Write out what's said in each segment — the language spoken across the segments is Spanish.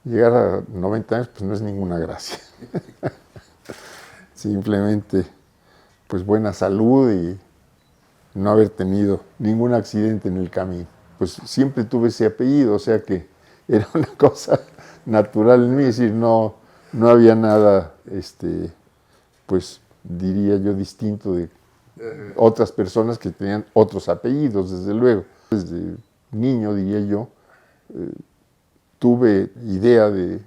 llegar a 90 años pues no es ninguna gracia. Simplemente pues buena salud y no haber tenido ningún accidente en el camino. Pues siempre tuve ese apellido, o sea que era una cosa natural en mí, es decir, no había nada, pues diría yo, distinto de otras personas que tenían otros apellidos, desde luego. Desde niño, diría yo, tuve idea de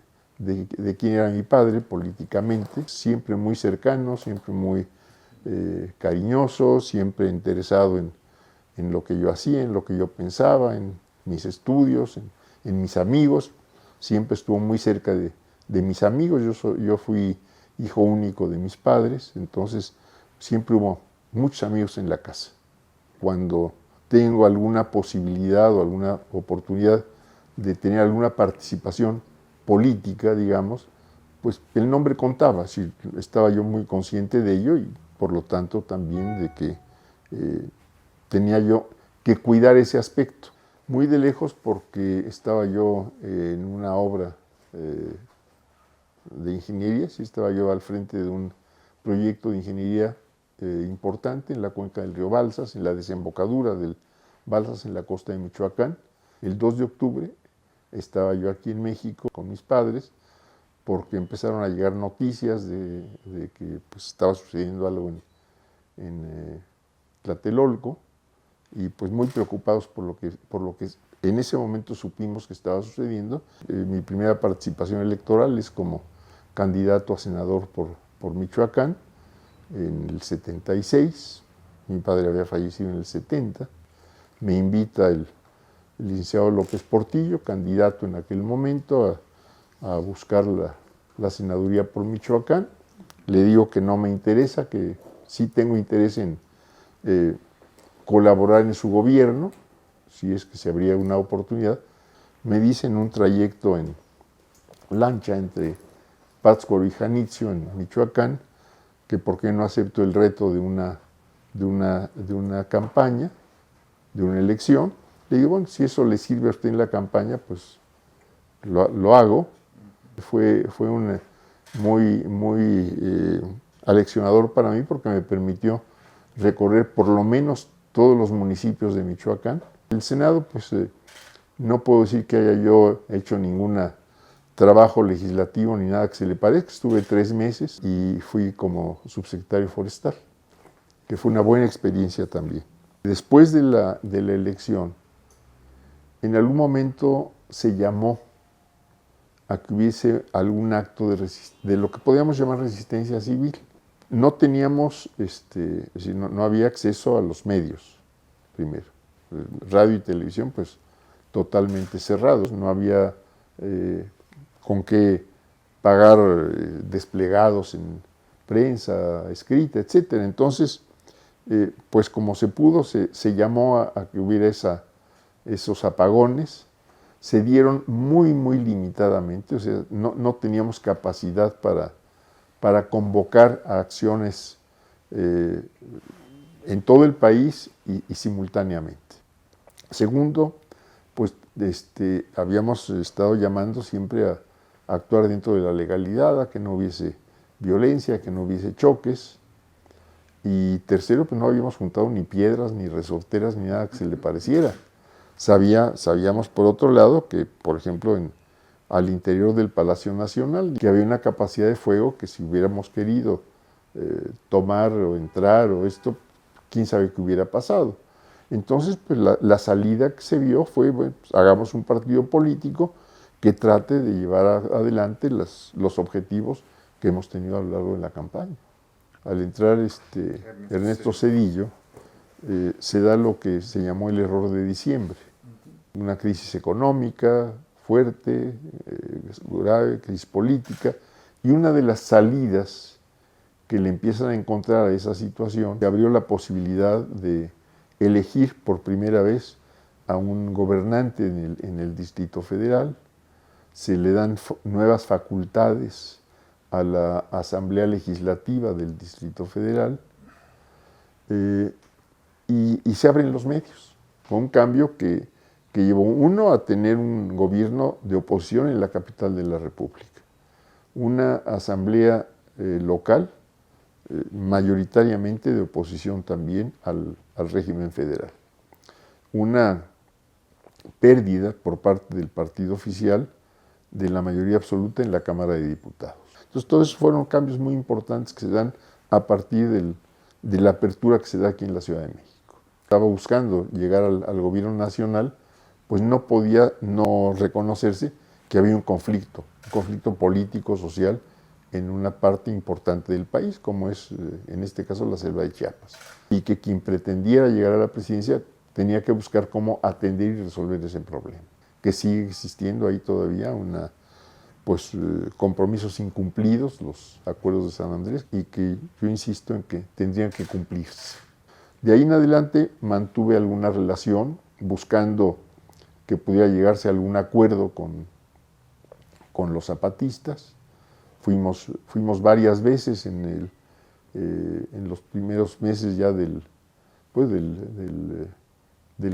quién era mi padre políticamente, siempre muy cercano, siempre muy cariñoso, siempre interesado en lo que yo hacía, en lo que yo pensaba, en mis estudios, en mis amigos. Siempre estuvo muy cerca de mis amigos. Yo fui hijo único de mis padres, entonces siempre hubo muchos amigos en la casa. Cuando tengo alguna posibilidad o alguna oportunidad de tener alguna participación política, digamos, pues el nombre contaba, estaba yo muy consciente de ello y por lo tanto también de que tenía yo que cuidar ese aspecto. Muy de lejos porque estaba yo en una obra de ingeniería, sí estaba yo al frente de un proyecto de ingeniería importante en la cuenca del río Balsas, en la desembocadura del Balsas en la costa de Michoacán. El 2 de octubre estaba yo aquí en México con mis padres porque empezaron a llegar noticias de que pues, estaba sucediendo algo en Tlatelolco y pues muy preocupados por lo que en ese momento supimos que estaba sucediendo. Mi primera participación electoral es como candidato a senador por Michoacán en el 76. Mi padre había fallecido en el 70. Me invita el licenciado López Portillo, candidato en aquel momento, a buscar la senaduría por Michoacán. Le digo que no me interesa, que sí tengo interés en colaborar en su gobierno, si es que se abría una oportunidad. Me dice en un trayecto en lancha entre Pátzcuaro y Janitzio, en Michoacán, que por qué no acepto el reto de una campaña, de una elección. Le digo, bueno, si eso le sirve a usted en la campaña, pues lo hago. Fue muy aleccionador para mí porque me permitió recorrer por lo menos todos los municipios de Michoacán. El Senado, pues no puedo decir que haya yo hecho ningún trabajo legislativo ni nada que se le parezca. Estuve 3 meses y fui como subsecretario forestal, que fue una buena experiencia también. Después de la elección, en algún momento se llamó a que hubiese algún acto de lo que podíamos llamar resistencia civil. No teníamos, es decir, no había acceso a los medios, primero. Radio y televisión, pues, totalmente cerrados. No había con qué pagar desplegados en prensa, escrita, etc. Entonces, pues como se pudo, se llamó a que hubiera esos apagones. Se dieron muy, muy limitadamente, o sea, no teníamos capacidad para convocar a acciones en todo el país y simultáneamente. Segundo, pues habíamos estado llamando siempre a actuar dentro de la legalidad, a que no hubiese violencia, que no hubiese choques. Y tercero, pues no habíamos juntado ni piedras, ni resorteras, ni nada que se le pareciera. Sabíamos por otro lado que, por ejemplo, al interior del Palacio Nacional, que había una capacidad de fuego que si hubiéramos querido tomar o entrar o esto, quién sabe qué hubiera pasado. Entonces, pues la salida que se vio fue, bueno, pues, hagamos un partido político que trate de llevar adelante los objetivos que hemos tenido a lo largo de la campaña. Al entrar Ernesto Zedillo, se da lo que se llamó el error de diciembre. Una crisis económica fuerte, grave, crisis política, y una de las salidas que le empiezan a encontrar a esa situación, que abrió la posibilidad de elegir por primera vez a un gobernante en el Distrito Federal. Se le dan nuevas facultades a la Asamblea Legislativa del Distrito Federal y se abren los medios, con un cambio que que llevó, uno, a tener un gobierno de oposición en la capital de la República, una asamblea local, mayoritariamente de oposición también al régimen federal, una pérdida por parte del partido oficial de la mayoría absoluta en la Cámara de Diputados. Entonces, todos esos fueron cambios muy importantes que se dan a partir de la apertura que se da aquí en la Ciudad de México. Estaba buscando llegar al gobierno nacional, pues no podía no reconocerse que había un conflicto político, social, en una parte importante del país, como es en este caso la selva de Chiapas, y que quien pretendiera llegar a la presidencia tenía que buscar cómo atender y resolver ese problema, que sigue existiendo ahí todavía compromisos incumplidos, los acuerdos de San Andrés, y que yo insisto en que tendrían que cumplirse. De ahí en adelante mantuve alguna relación buscando que pudiera llegarse a algún acuerdo con los zapatistas. Fuimos varias veces en los primeros meses ya del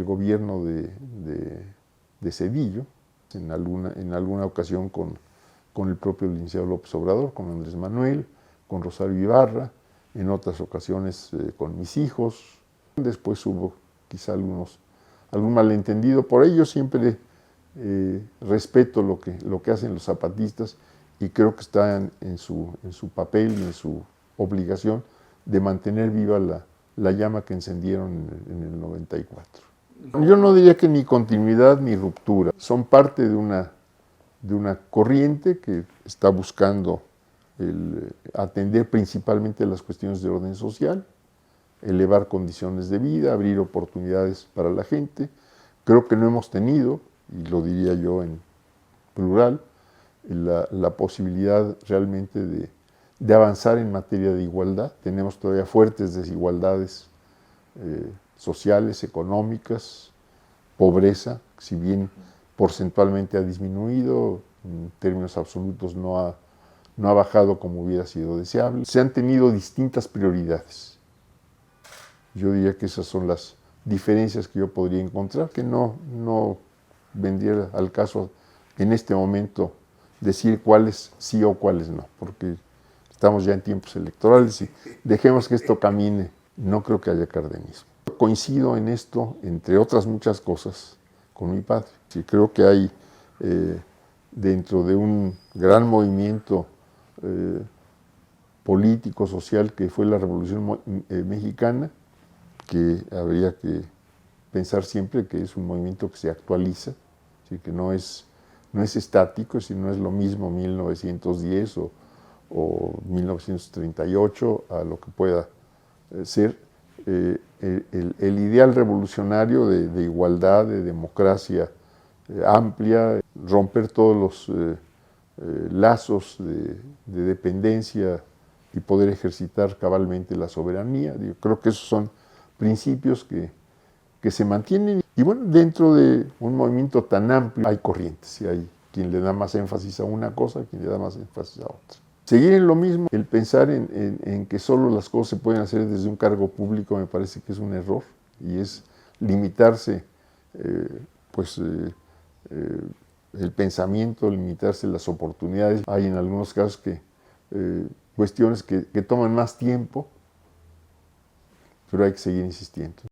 gobierno de Zedillo, en alguna ocasión con el propio licenciado López Obrador, con Andrés Manuel, con Rosario Ibarra, en otras ocasiones con mis hijos. Después hubo quizá algún malentendido. Por ello siempre respeto lo que hacen los zapatistas y creo que están en su papel y en su obligación de mantener viva la llama que encendieron en el 94. Yo no diría que ni continuidad ni ruptura, son parte de una corriente que está buscando atender principalmente las cuestiones de orden social, elevar condiciones de vida, abrir oportunidades para la gente. Creo que no hemos tenido, y lo diría yo en plural, la posibilidad realmente de avanzar en materia de igualdad. Tenemos todavía fuertes desigualdades sociales, económicas, pobreza, si bien porcentualmente ha disminuido, en términos absolutos no ha bajado como hubiera sido deseable. Se han tenido distintas prioridades. Yo diría que esas son las diferencias que yo podría encontrar, que no vendría al caso en este momento decir cuáles sí o cuáles no, porque estamos ya en tiempos electorales y dejemos que esto camine. No creo que haya cardenismo. Coincido en esto, entre otras muchas cosas, con mi padre. Sí, creo que hay dentro de un gran movimiento político, social, que fue la Revolución Mexicana, que habría que pensar siempre que es un movimiento que se actualiza, ¿sí? Que no es estático, sino es lo mismo 1910 o 1938 a lo que pueda ser el ideal revolucionario de igualdad, de democracia amplia, romper todos los lazos de dependencia y poder ejercitar cabalmente la soberanía. Yo creo que esos son principios que se mantienen. Y bueno, dentro de un movimiento tan amplio hay corrientes y hay quien le da más énfasis a una cosa, quien le da más énfasis a otra. Seguir en lo mismo, el pensar en que solo las cosas se pueden hacer desde un cargo público me parece que es un error y es limitarse el pensamiento, limitarse las oportunidades. Hay en algunos casos cuestiones que toman más tiempo, pero hay que seguir insistiendo.